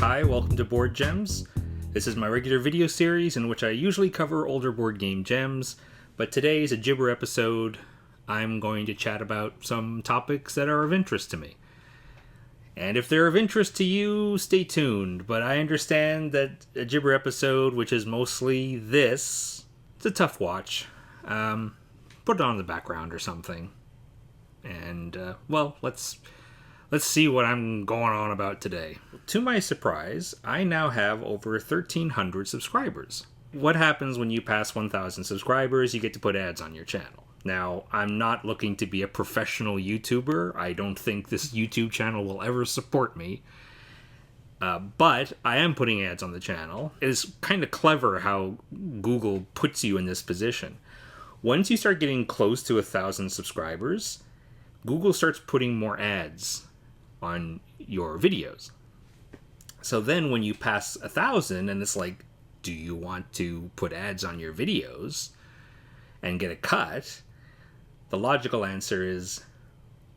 Hi, welcome to Board Gems. This is my regular video series in which I usually cover older board game gems, but today is a Gibber episode. I'm going to chat about some topics that are of interest to me. And if they're of interest to you, stay tuned, but I understand that a Gibber episode, which is mostly this, it's a tough watch. Put it on in the background or something. And, let's see what I'm going on about today. To my surprise, I now have over 1,300 subscribers. What happens when you pass 1,000 subscribers? You get to put ads on your channel. Now, I'm not looking to be a professional YouTuber. I don't think this YouTube channel will ever support me. But I am putting ads on the channel. It is kind of clever how Google puts you in this position. Once you start getting close to 1,000 subscribers, Google starts putting more ads on your videos. So then when you pass 1,000 and it's like, do you want to put ads on your videos and get a cut? The logical answer is,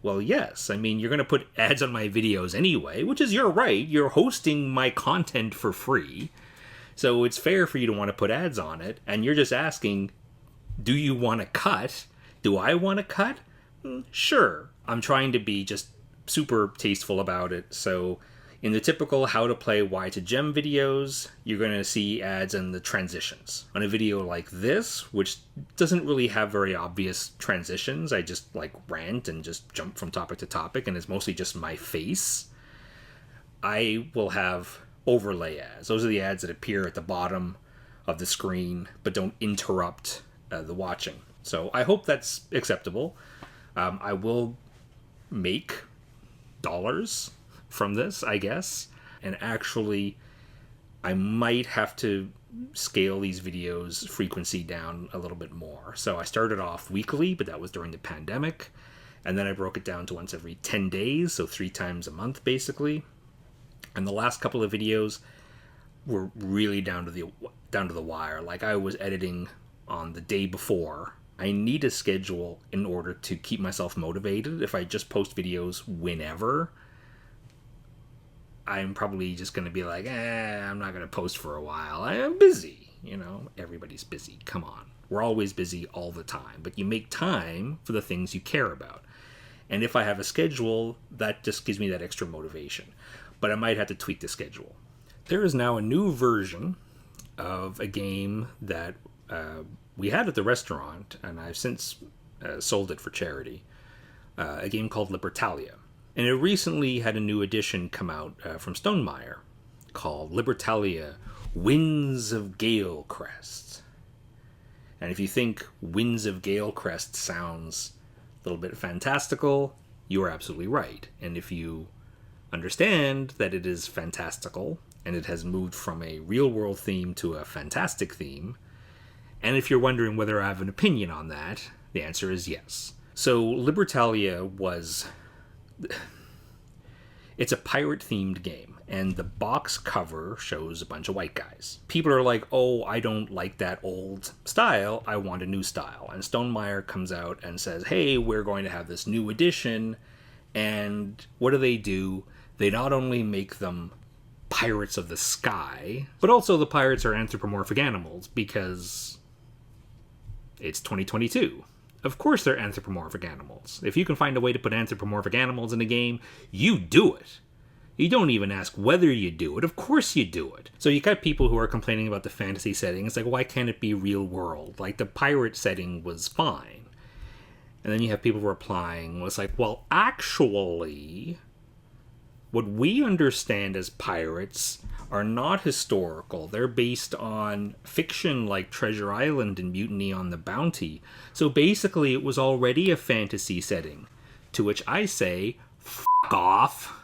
well, yes. I mean, you're going to put ads on my videos anyway, which is your right. You're hosting my content for free. So it's fair for you to want to put ads on it. And you're just asking, do you want a cut? Do I want a cut? Sure. I'm trying to be just super tasteful about it. So in the typical how to play Y to Gem videos, you're going to see ads in the transitions. On a video like this, which doesn't really have very obvious transitions, I just like rant and just jump from topic to topic, and it's mostly just my face, I will have overlay ads. Those are the ads that appear at the bottom of the screen but don't interrupt the watching. So I hope that's acceptable. I will make dollars from this, I guess. And actually, I might have to scale these videos' frequency down a little bit more. So I started off weekly, but that was during the pandemic. And then I broke it down to once every 10 days, so 3 times a month, basically. And the last couple of videos were really down to the wire. Like, I was editing on the day before. I need a schedule in order to keep myself motivated. If I just post videos whenever, I'm probably just going to be like, I'm not going to post for a while. I am busy. You know, everybody's busy. Come on. We're always busy all the time. But you make time for the things you care about. And if I have a schedule, that just gives me that extra motivation. But I might have to tweak the schedule. There is now a new version of a game that we had at the restaurant, and I've since sold it for charity. A game called Libertalia. And it recently had a new edition come out from Stonemaier called Libertalia Winds of Galecrest. And if you think Winds of Galecrest sounds a little bit fantastical, you are absolutely right. And if you understand that it is fantastical, and it has moved from a real-world theme to a fantastic theme, and if you're wondering whether I have an opinion on that, the answer is yes. So Libertalia was... It's a pirate-themed game, and the box cover shows a bunch of white guys. People are like, oh, I don't like that old style, I want a new style. And Stonemaier comes out and says, hey, we're going to have this new edition, and what do? They not only make them pirates of the sky, but also the pirates are anthropomorphic animals, because it's 2022. Of course they're anthropomorphic animals. If you can find a way to put anthropomorphic animals in a game, you do it. You don't even ask whether you do it. Of course you do it. So you got people who are complaining about the fantasy setting. It's like, why can't it be real world? Like, the pirate setting was fine. And then you have people replying, well, it's like, well, actually, what we understand as pirates are not historical. They're based on fiction like Treasure Island and Mutiny on the Bounty. So basically it was already a fantasy setting. To which I say, f*** off.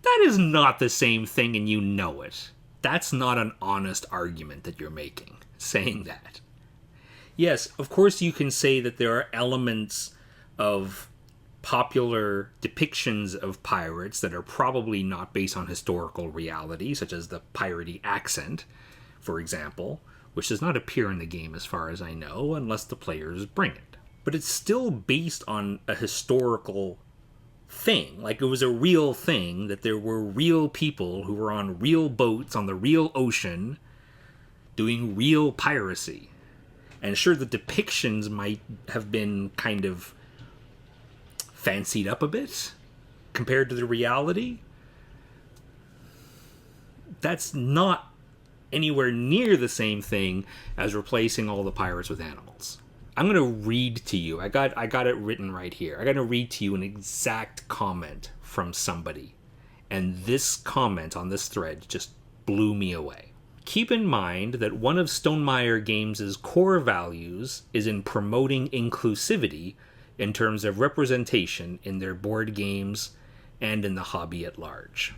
That is not the same thing, and you know it. That's not an honest argument that you're making, saying that. Yes, of course you can say that there are elements of popular depictions of pirates that are probably not based on historical reality, such as the piratey accent, for example, which does not appear in the game as far as I know, unless the players bring it. But it's still based on a historical thing. Like it was a real thing, that there were real people who were on real boats on the real ocean doing real piracy. And sure, the depictions might have been kind of fancied up a bit compared to the reality. That's not anywhere near the same thing as replacing all the pirates with animals. I'm going to read to you. I got it written right here. I'm going to read to you an exact comment from somebody. And this comment on this thread just blew me away. Keep in mind that one of Stonemaier Games' core values is in promoting inclusivity in terms of representation in their board games and in the hobby at large.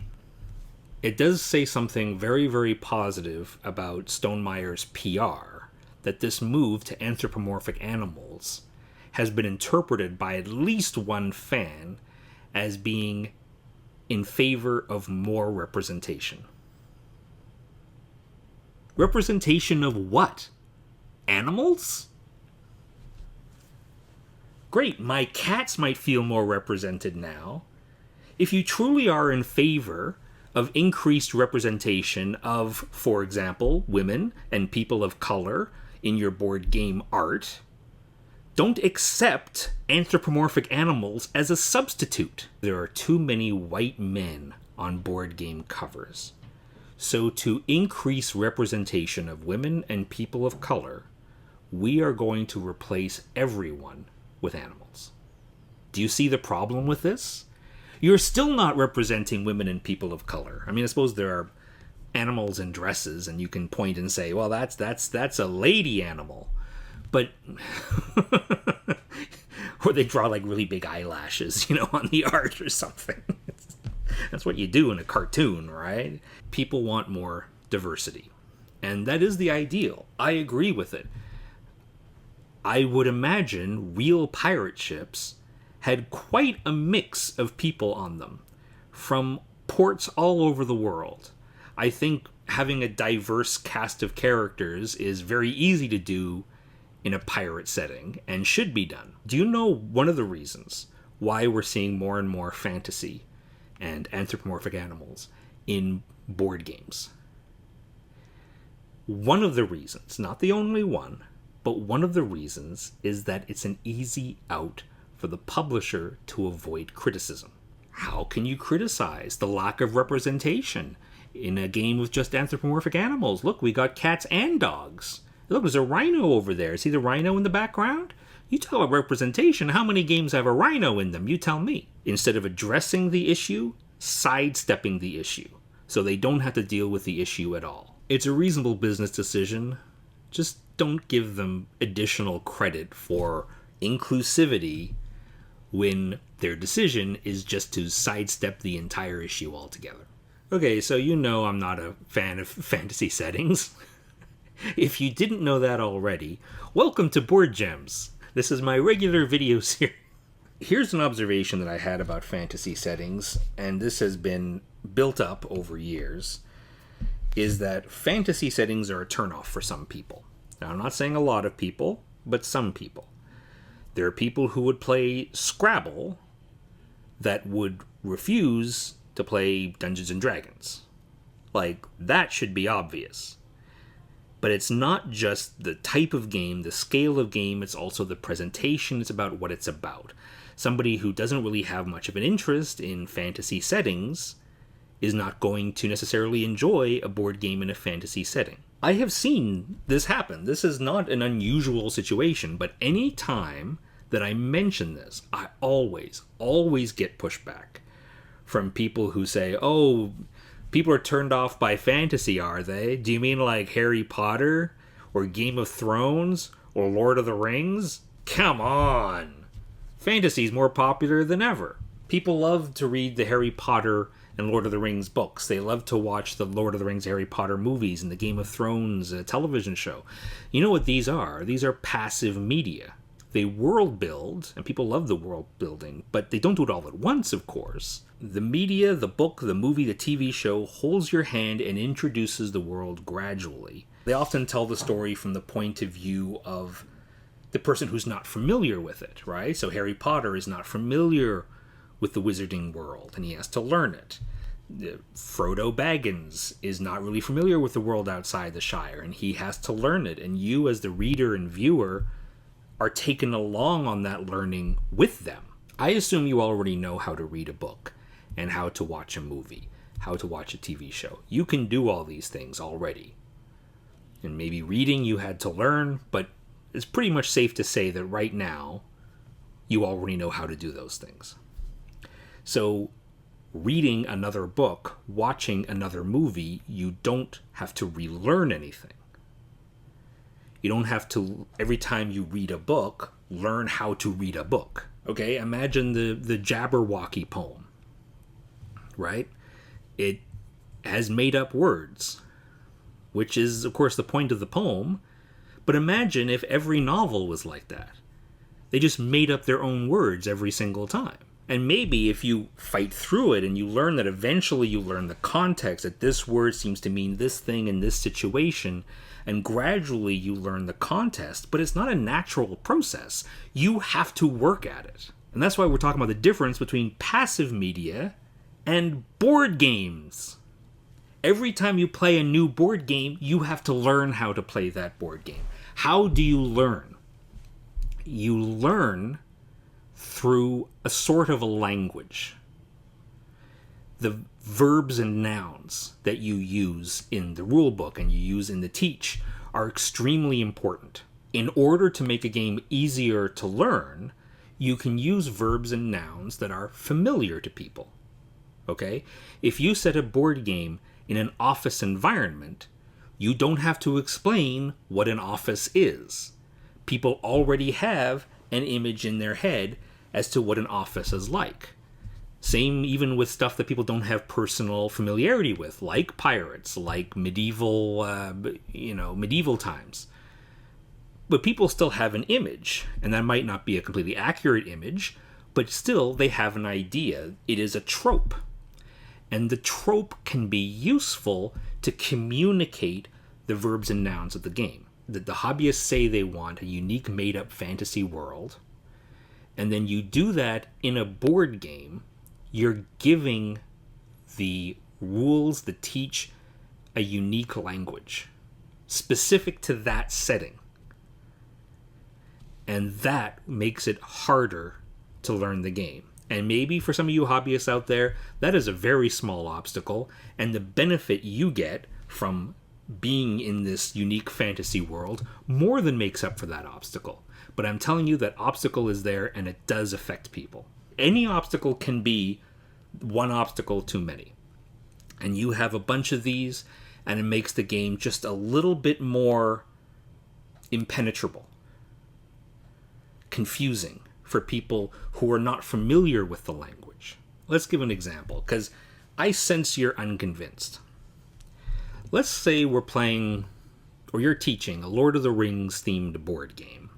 It does say something very, very positive about Stonemaier's PR, that this move to anthropomorphic animals has been interpreted by at least one fan as being in favor of more representation. Representation of what? Animals? Great, my cats might feel more represented now. If you truly are in favor of increased representation of, for example, women and people of color in your board game art, don't accept anthropomorphic animals as a substitute. There are too many white men on board game covers. So to increase representation of women and people of color, we are going to replace everyone with animals. Do you see the problem with this? You're still not representing women and people of color. I mean, I suppose there are animals in dresses, and you can point and say, well, that's a lady animal. But or they draw like really big eyelashes, on the art or something. That's what you do in a cartoon, right? People want more diversity. And that is the ideal. I agree with it. I would imagine real pirate ships had quite a mix of people on them from ports all over the world. I think having a diverse cast of characters is very easy to do in a pirate setting and should be done. Do you know one of the reasons why we're seeing more and more fantasy and anthropomorphic animals in board games? One of the reasons, not the only one, but one of the reasons is that it's an easy out for the publisher to avoid criticism. How can you criticize the lack of representation in a game with just anthropomorphic animals? Look, we got cats and dogs. Look, there's a rhino over there. See the rhino in the background? You talk about representation. How many games have a rhino in them? You tell me. Instead of addressing the issue, sidestepping the issue, so they don't have to deal with the issue at all. It's a reasonable business decision. Just don't give them additional credit for inclusivity when their decision is just to sidestep the entire issue altogether. Okay, so I'm not a fan of fantasy settings. If you didn't know that already, welcome to Board Gems. This is my regular video series. Here's an observation that I had about fantasy settings, and this has been built up over years, is that fantasy settings are a turnoff for some people. Now, I'm not saying a lot of people, but some people. There are people who would play Scrabble that would refuse to play Dungeons and Dragons. Like, that should be obvious. But it's not just the type of game, the scale of game, it's also the presentation, it's about what it's about. Somebody who doesn't really have much of an interest in fantasy settings is not going to necessarily enjoy a board game in a fantasy setting. I have seen this happen. This is not an unusual situation, but any time that I mention this, I always get pushback from people who say, oh, people are turned off by fantasy, are they? Do you mean like Harry Potter or Game of Thrones or Lord of the Rings? Come on! Fantasy's more popular than ever. People love to read the Harry Potter and Lord of the Rings books. They love to watch the Lord of the Rings, Harry Potter movies and the Game of Thrones television show. You know what these are? These are passive media. They world build, and people love the world building, but they don't do it all at once, of course. The media, the book, the movie, the TV show holds your hand and introduces the world gradually. They often tell the story from the point of view of the person who's not familiar with it, right? So Harry Potter is not familiar with the wizarding world, and he has to learn it. Frodo Baggins is not really familiar with the world outside the Shire, and he has to learn it. And you, as the reader and viewer, are taken along on that learning with them. I assume you already know how to read a book, and how to watch a movie, how to watch a TV show. You can do all these things already. And maybe reading you had to learn, but it's pretty much safe to say that right now, you already know how to do those things. So, reading another book, watching another movie, you don't have to relearn anything. You don't have to, every time you read a book, learn how to read a book. Okay, imagine the Jabberwocky poem, right? It has made up words, which is, of course, the point of the poem. But imagine if every novel was like that. They just made up their own words every single time. And maybe if you fight through it and you learn that eventually you learn the context, that this word seems to mean this thing in this situation, and gradually you learn the context, but it's not a natural process. You have to work at it. And that's why we're talking about the difference between passive media and board games. Every time you play a new board game, you have to learn how to play that board game. How do you learn? You learn through a sort of a language. The verbs and nouns that you use in the rule book and you use in the teach are extremely important. In order to make a game easier to learn, you can use verbs and nouns that are familiar to people. Okay? If you set a board game in an office environment, you don't have to explain what an office is. People already have an image in their head as to what an office is like. Same even with stuff that people don't have personal familiarity with, like pirates, like medieval times. But people still have an image, and that might not be a completely accurate image, but still they have an idea. It is a trope. And the trope can be useful to communicate the verbs and nouns of the game. The hobbyists say they want a unique made-up fantasy world, and then you do that in a board game. You're giving the rules that teach a unique language specific to that setting. And that makes it harder to learn the game. And maybe for some of you hobbyists out there, that is a very small obstacle, and the benefit you get from being in this unique fantasy world more than makes up for that obstacle. But I'm telling you that obstacle is there, and it does affect people. Any obstacle can be one obstacle too many. And you have a bunch of these, and it makes the game just a little bit more impenetrable, confusing for people who are not familiar with the language. Let's give an example, because I sense you're unconvinced. Let's say we're playing, or you're teaching, a Lord of the Rings themed board game.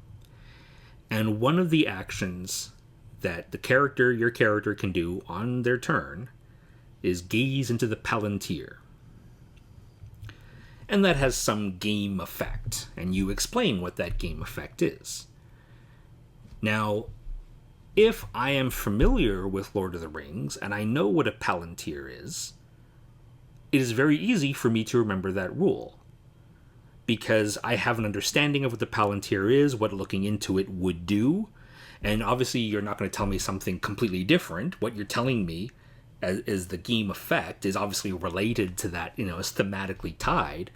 And one of the actions that your character can do on their turn is gaze into the Palantir. And that has some game effect, and you explain what that game effect is. Now, if I am familiar with Lord of the Rings, and I know what a Palantir is, it is very easy for me to remember that rule, because I have an understanding of what the Palantir is, what looking into it would do, and obviously you're not going to tell me something completely different. What you're telling me as the game effect is obviously related to that, is thematically tied,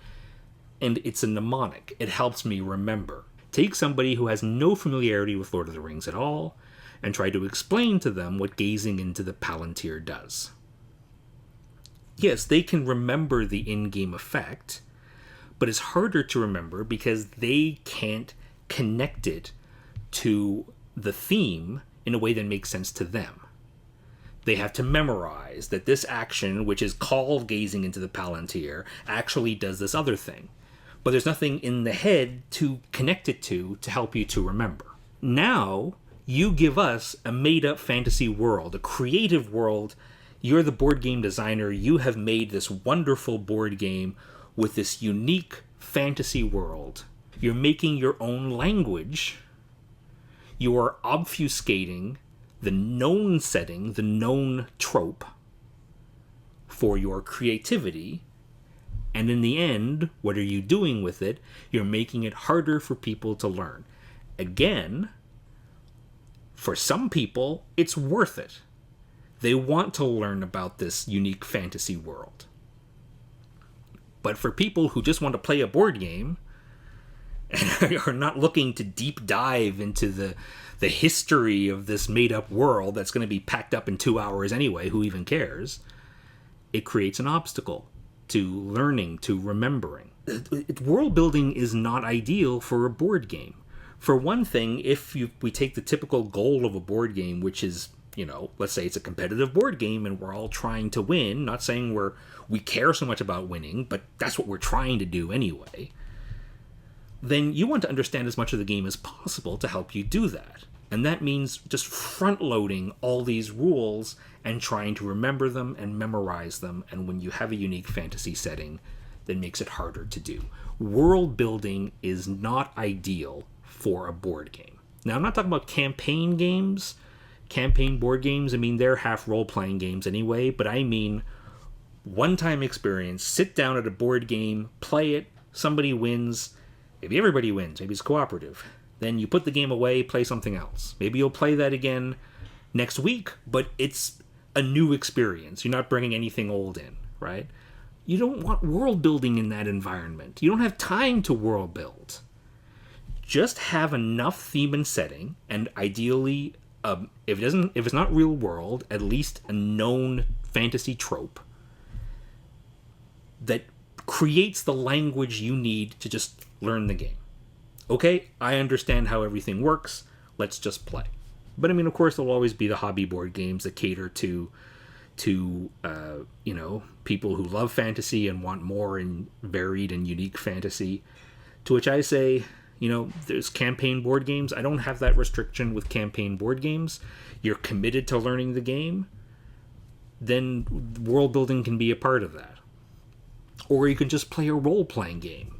and it's a mnemonic. It helps me remember. Take somebody who has no familiarity with Lord of the Rings at all, and try to explain to them what gazing into the Palantir does. Yes, they can remember the in-game effect, but it's harder to remember because they can't connect it to the theme in a way that makes sense to them. They have to memorize that this action, which is called gazing into the Palantir, actually does this other thing. But there's nothing in the head to connect it to help you to remember. Now, you give us a made-up fantasy world, a creative world. You're the board game designer. You have made this wonderful board game with this unique fantasy world. You're making your own language. You are obfuscating the known setting, the known trope for your creativity. And in the end, what are you doing with it? You're making it harder for people to learn. Again, for some people, it's worth it. They want to learn about this unique fantasy world. But for people who just want to play a board game and are not looking to deep dive into the history of this made-up world that's going to be packed up in 2 hours anyway, who even cares? It creates an obstacle to learning, to remembering. World building is not ideal for a board game. For one thing, if we take the typical goal of a board game, which is, let's say it's a competitive board game and we're all trying to win, not saying we care so much about winning, but that's what we're trying to do anyway, then you want to understand as much of the game as possible to help you do that. And that means just front-loading all these rules and trying to remember them and memorize them. And when you have a unique fantasy setting, that makes it harder to do. World building is not ideal for a board game. Now, I'm not talking about campaign games, campaign board games. I mean, they're half role-playing games anyway, but I mean one-time experience. Sit down at a board game, play it, somebody wins, maybe everybody wins, maybe it's cooperative. Then you put the game away, play something else. Maybe you'll play that again next week, but it's a new experience. You're not bringing anything old in, right? You don't want world building in that environment. You don't have time to world build. Just have enough theme and setting, and ideally, if it's not real world, at least a known fantasy trope that creates the language you need to just learn the game. Okay, I understand how everything works. Let's just play. But I mean, of course, there'll always be the hobby board games that cater to people who love fantasy and want more and varied and unique fantasy. To which I say, there's campaign board games. I don't have that restriction with campaign board games. You're committed to learning the game, then world building can be a part of that. Or you can just play a role-playing game.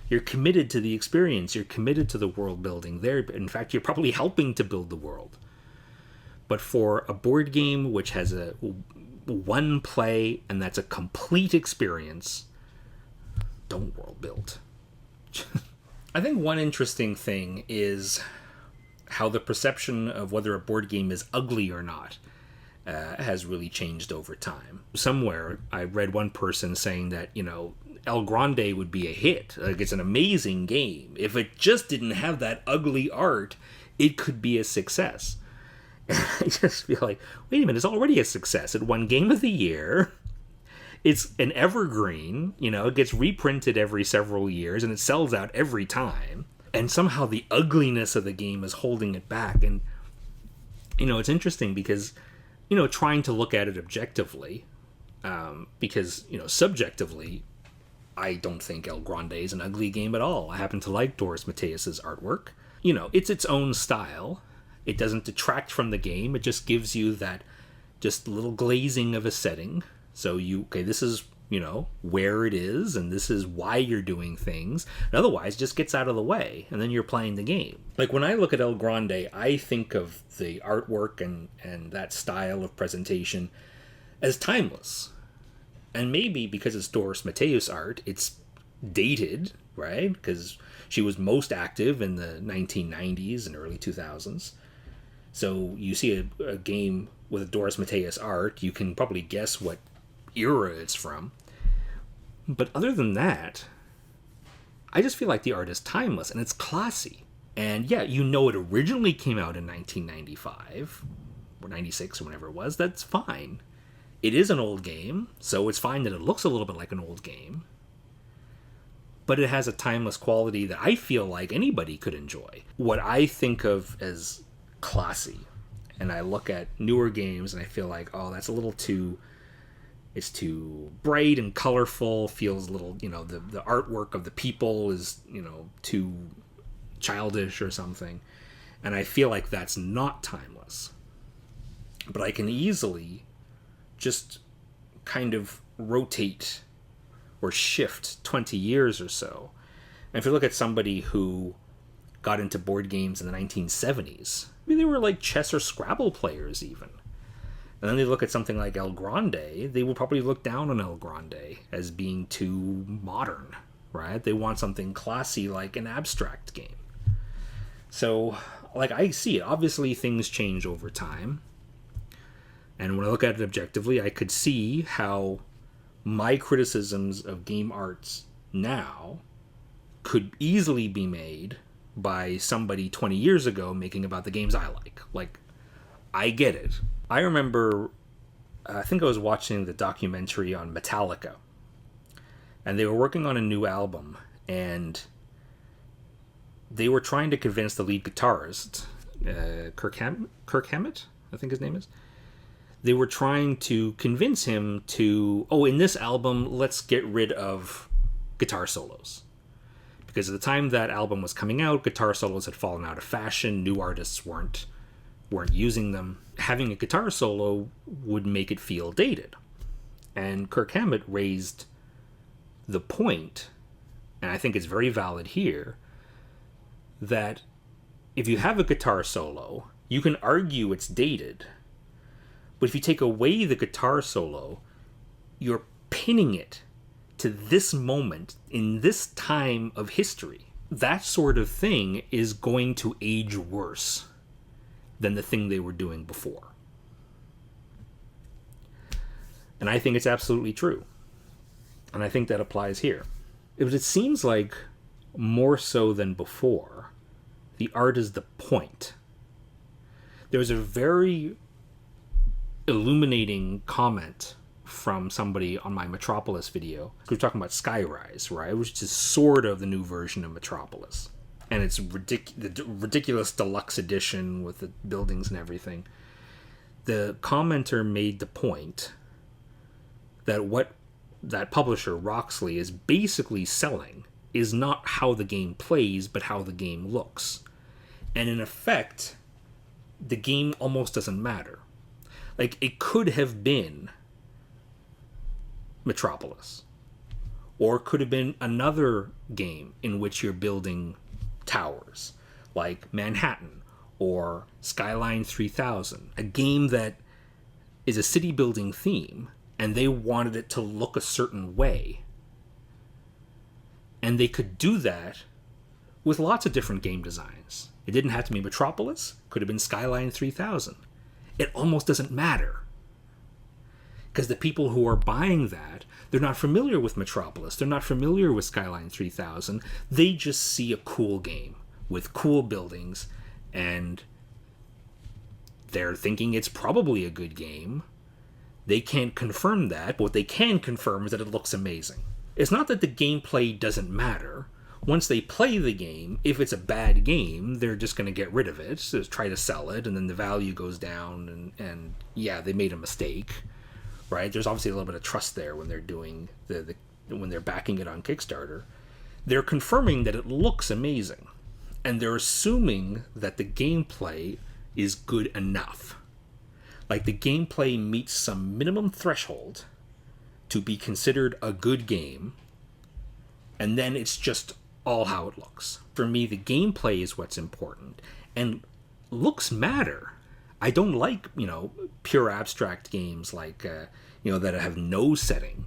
You're committed to the experience. You're committed to the world building there. In fact, you're probably helping to build the world. But for a board game which has a one play and that's a complete experience, don't world build. I think one interesting thing is how the perception of whether a board game is ugly or not has really changed over time. Somewhere I read one person saying that, El Grande would be a hit. Like, it's an amazing game. If it just didn't have that ugly art, it could be a success. And I just feel like, wait a minute, it's already a success. It won Game of the Year. It's an evergreen. It gets reprinted every several years, and it sells out every time. And somehow the ugliness of the game is holding it back. And, it's interesting because, trying to look at it objectively, because, subjectively, I don't think El Grande is an ugly game at all. I happen to like Doris Mateus's artwork. It's its own style. It doesn't detract from the game. It just gives you that just little glazing of a setting. So this is, where it is, and this is why you're doing things. And otherwise, it just gets out of the way, and then you're playing the game. Like, when I look at El Grande, I think of the artwork and that style of presentation as timeless. And maybe because it's Doris Mateus art, it's dated, right? Because she was most active in the 1990s and early 2000s. So you see a game with Doris Mateus art, you can probably guess what era it's from. But other than that, I just feel like the art is timeless and it's classy. And yeah, it originally came out in 1995 or 96 or whenever it was. That's fine. It is an old game, so it's fine that it looks a little bit like an old game. But it has a timeless quality that I feel like anybody could enjoy. What I think of as classy, and I look at newer games and I feel like, oh, that's a little too... It's too bright and colorful, feels a little, the artwork of the people is, too childish or something. And I feel like that's not timeless. But I can easily just kind of rotate or shift 20 years or so. And if you look at somebody who got into board games in the 1970s. I mean, they were like chess or Scrabble players even. And then they look at something like El Grande, they will probably look down on El Grande as being too modern, right? They want something classy like an abstract game. So, like, I see it. Obviously, things change over time. And when I look at it objectively, I could see how my criticisms of game arts now could easily be made by somebody 20 years ago making about the games I like. Like, I get it. I remember, I think I was watching the documentary on Metallica, and they were working on a new album, and they were trying to convince the lead guitarist, Kirk Hammett, I think his name is. They were trying to convince him to, in this album, let's get rid of guitar solos. Because at the time that album was coming out, guitar solos had fallen out of fashion, new artists weren't using them. Having a guitar solo would make it feel dated. And Kirk Hammett raised the point, and I think it's very valid here, that if you have a guitar solo, you can argue it's dated, but if you take away the guitar solo, you're pinning it to this moment in this time of history. That sort of thing is going to age worse than the thing they were doing before. And I think it's absolutely true. And I think that applies here. It seems like more so than before, the art is the point. There's a very illuminating comment from somebody on my Metropolis video. We were talking about Skyrise, right? Which is sort of the new version of Metropolis. And it's the ridiculous deluxe edition with the buildings and everything. The commenter made the point that what that publisher, Roxley, is basically selling is not how the game plays, but how the game looks. And in effect, the game almost doesn't matter. Like, it could have been Metropolis. Or it could have been another game in which you're building towers, like Manhattan or Skyline 3000. A game that is a city building theme, and they wanted it to look a certain way. And they could do that with lots of different game designs. It didn't have to be Metropolis. It could have been Skyline 3000. It almost doesn't matter. Because the people who are buying that, they're not familiar with Metropolis. They're not familiar with Skyline 3000. They just see a cool game with cool buildings, and they're thinking it's probably a good game. They can't confirm that, but what they can confirm is that it looks amazing. It's not that the gameplay doesn't matter. Once they play the game, if it's a bad game, they're just going to get rid of it, so try to sell it, and then the value goes down, and yeah, they made a mistake, right? There's obviously a little bit of trust there when they're doing when they're backing it on Kickstarter. They're confirming that it looks amazing, and they're assuming that the gameplay is good enough. Like, the gameplay meets some minimum threshold to be considered a good game, and then it's just all how it looks. For me, the gameplay is what's important, and looks matter. I don't like, pure abstract games like, that have no setting.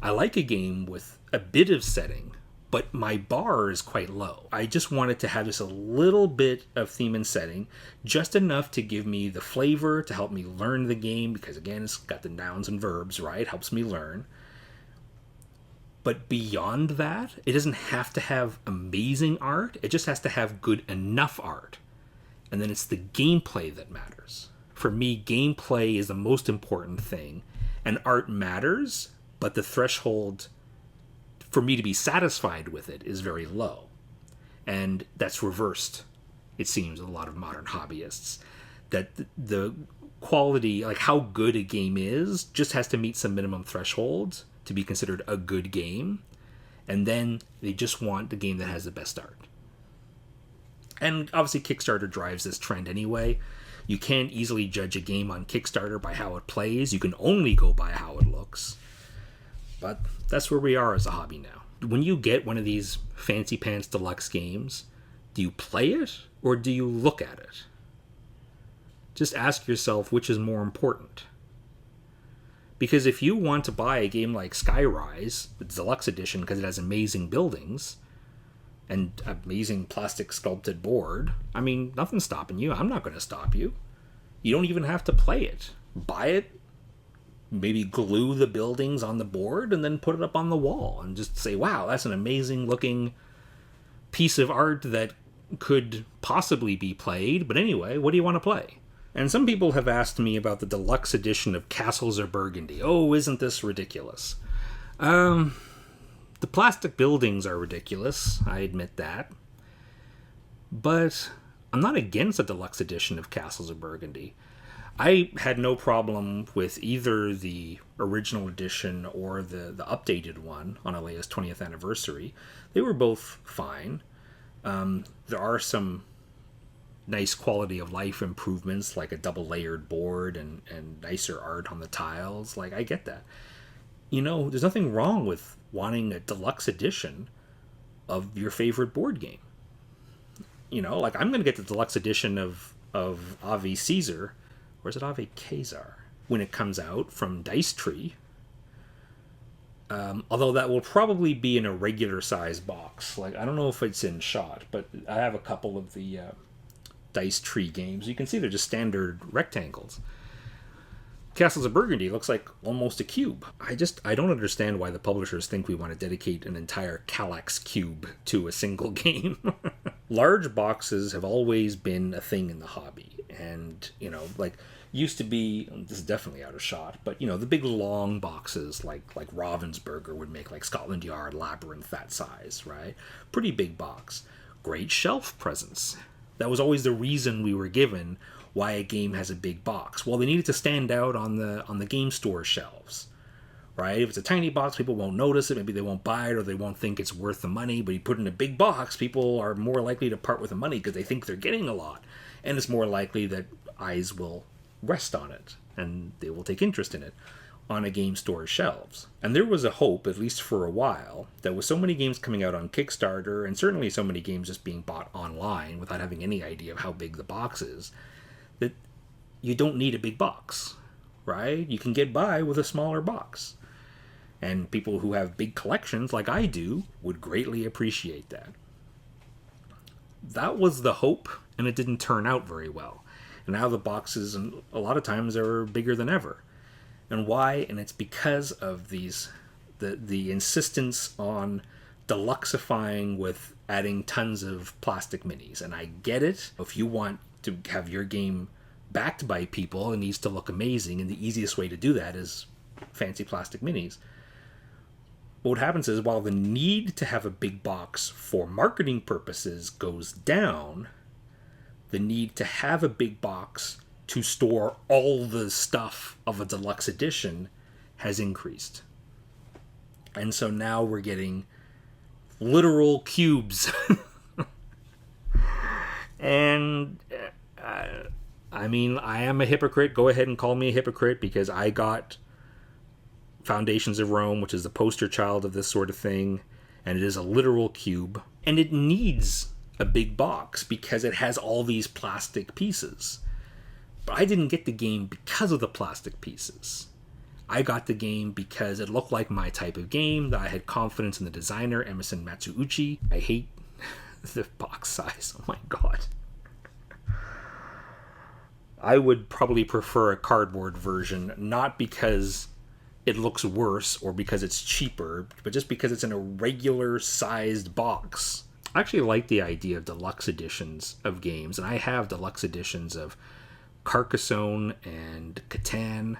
I like a game with a bit of setting, but my bar is quite low. I just want it to have just a little bit of theme and setting, just enough to give me the flavor, to help me learn the game, because again, it's got the nouns and verbs, right? Helps me learn. But beyond that, it doesn't have to have amazing art. It just has to have good enough art. And then it's the gameplay that matters. For me, gameplay is the most important thing. And art matters, but the threshold for me to be satisfied with it is very low. And that's reversed, it seems, with a lot of modern hobbyists. That the quality, like how good a game is, just has to meet some minimum thresholds to be considered a good game, and then they just want the game that has the best art. And obviously Kickstarter drives this trend anyway. You can't easily judge a game on Kickstarter by how it plays. You can only go by how it looks. But that's where we are as a hobby now. When you get one of these fancy pants deluxe games, Do you play it or do you look at it? Just ask yourself which is more important. Because if you want to buy a game like Skyrise, the Deluxe Edition, because it has amazing buildings and amazing plastic sculpted board, I mean, nothing's stopping you. I'm not going to stop you. You don't even have to play it. Buy it, maybe glue the buildings on the board, and then put it up on the wall and just say, wow, that's an amazing looking piece of art that could possibly be played. But anyway, what do you want to play? And some people have asked me about the deluxe edition of Castles of Burgundy. Oh, isn't this ridiculous? The plastic buildings are ridiculous, I admit that. But I'm not against a deluxe edition of Castles of Burgundy. I had no problem with either the original edition or the updated one on Alea's 20th anniversary. They were both fine. There are some nice quality of life improvements, like a double layered board and nicer art on the tiles. Like, I get that. You know, there's nothing wrong with wanting a deluxe edition of your favorite board game. You know, like, I'm going to get the deluxe edition of Ave Caesar, or is it Ave Caesar, when it comes out from Dice Tree. Although that will probably be in a regular size box. Like, I don't know if it's in shot, but I have a couple of the Dice Tree games. You can see they're just standard rectangles. Castles of Burgundy looks like almost a cube. I don't understand why the publishers think we want to dedicate an entire Kallax cube to a single game. Large boxes have always been a thing in the hobby. And, you know, like, used to be, this is definitely out of shot, but, you know, the big long boxes like Ravensburger would make, like Scotland Yard, Labyrinth, that size, right? Pretty big box. Great shelf presence. That was always the reason we were given why a game has a big box. Well, they needed to stand out on the game store shelves, right? If it's a tiny box, people won't notice it. Maybe they won't buy it or they won't think it's worth the money. But you put it in a big box, people are more likely to part with the money because they think they're getting a lot. And it's more likely that eyes will rest on it and they will take interest in it on a game store shelves. And there was a hope, at least for a while, that with so many games coming out on Kickstarter and certainly so many games just being bought online without having any idea of how big the box is, that you don't need a big box, right? You can get by with a smaller box. And people who have big collections like I do would greatly appreciate that. That was the hope, and it didn't turn out very well. And now the boxes, and a lot of times, are bigger than ever. And why? And it's because of the insistence on deluxifying with adding tons of plastic minis. And I get it. If you want to have your game backed by people, it needs to look amazing, and the easiest way to do that is fancy plastic minis. But what happens is, while the need to have a big box for marketing purposes goes down, the need to have a big box to store all the stuff of a deluxe edition has increased. And so now we're getting literal cubes. And I mean, I am a hypocrite. Go ahead and call me a hypocrite, because I got Foundations of Rome, which is the poster child of this sort of thing, and it is a literal cube. And it needs a big box because it has all these plastic pieces. But I didn't get the game because of the plastic pieces. I got the game because it looked like my type of game, that I had confidence in the designer, Emerson Matsuuchi. I hate the box size. Oh my god. I would probably prefer a cardboard version, not because it looks worse or because it's cheaper, but just because it's in a regular sized box. I actually like the idea of deluxe editions of games, and I have deluxe editions of Carcassonne and Catan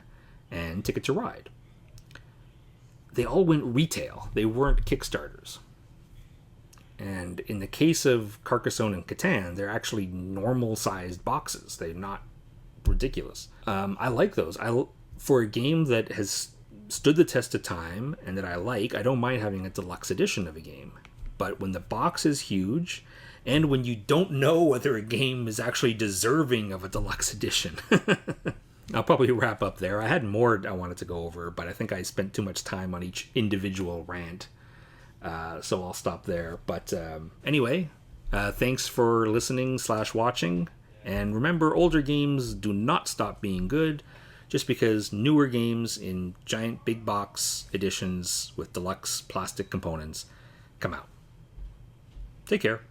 and Ticket to Ride. They all went retail. They weren't Kickstarters. And in the case of Carcassonne and Catan, they're actually normal-sized boxes. They're not ridiculous. I like those. For a game that has stood the test of time and that I don't mind having a deluxe edition of a game. But when the box is huge, and when you don't know whether a game is actually deserving of a deluxe edition. I'll probably wrap up there. I had more I wanted to go over, but I think I spent too much time on each individual rant. So I'll stop there. But anyway, Thanks for listening/watching. And remember, older games do not stop being good just because newer games in giant big box editions with deluxe plastic components come out. Take care.